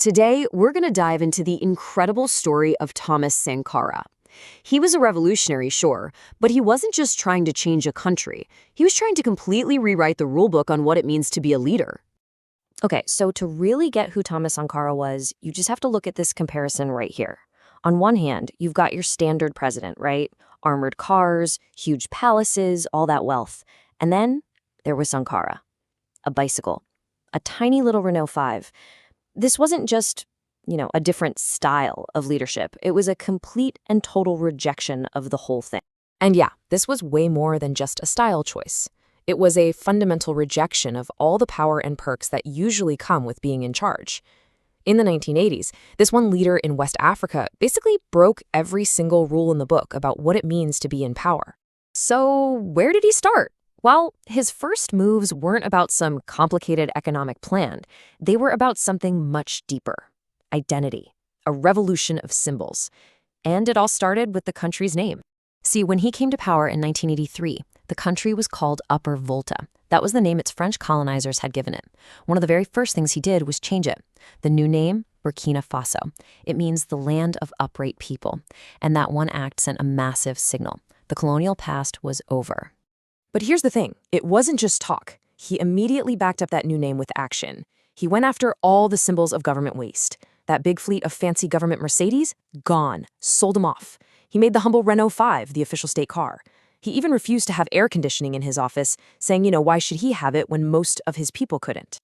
Today, we're going to dive into the incredible story of Thomas Sankara. He was a revolutionary, sure, but he wasn't just trying to change a country. He was trying to completely rewrite the rulebook on what it means to be a leader. Okay, so to really get who Thomas Sankara was, you just have to look at this comparison right here. On one hand, you've got your standard president, right? Armored cars, huge palaces, all that wealth. And then there was Sankara, a bicycle, a tiny little Renault 5. This wasn't just, a different style of leadership. It was a complete and total rejection of the whole thing. And yeah, this was way more than just a style choice. It was a fundamental rejection of all the power and perks that usually come with being in charge. In the 1980s, this one leader in West Africa basically broke every single rule in the book about what it means to be in power. So, where did he start? Well, his first moves weren't about some complicated economic plan. They were about something much deeper: identity, a revolution of symbols. And it all started with the country's name. See, when he came to power in 1983, the country was called Upper Volta. That was the name its French colonizers had given it. One of the very first things he did was change it. The new name, Burkina Faso. It means the land of upright people. And that one act sent a massive signal. The colonial past was over. But here's the thing, it wasn't just talk. He immediately backed up that new name with action. He went after all the symbols of government waste. That big fleet of fancy government Mercedes? Gone. Sold them off. He made the humble Renault 5 the official state car. He even refused to have air conditioning in his office, saying, why should he have it when most of his people couldn't?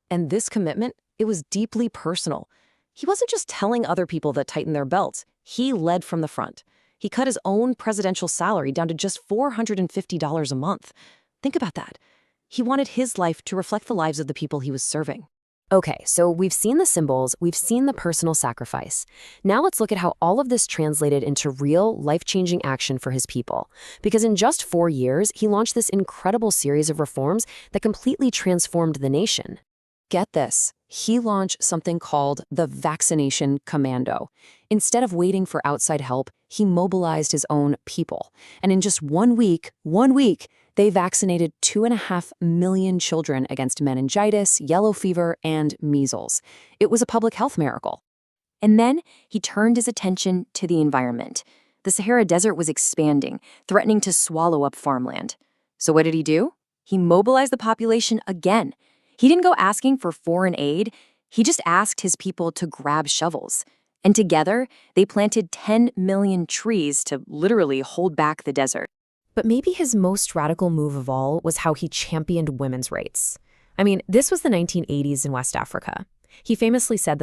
And this commitment, it was deeply personal. He wasn't just telling other people to tighten their belts. He led from the front. He cut his own presidential salary down to just $450 a month. Think about that. He wanted his life to reflect the lives of the people he was serving. Okay, so we've seen the symbols, we've seen the personal sacrifice. Now let's look at how all of this translated into real, life-changing action for his people. Because in just 4 years, he launched this incredible series of reforms that completely transformed the nation. Get this. He launched something called the Vaccination Commando. Instead of waiting for outside help, he mobilized his own people. And in just 1 week, they vaccinated 2.5 million children against meningitis, yellow fever, and measles. It was a public health miracle. And then he turned his attention to the environment. The Sahara Desert was expanding, threatening to swallow up farmland. So what did he do? He mobilized the population again. He didn't go asking for foreign aid. He just asked his people to grab shovels. And together, they planted 10 million trees to literally hold back the desert. But maybe his most radical move of all was how he championed women's rights. I mean, this was the 1980s in West Africa. He famously said that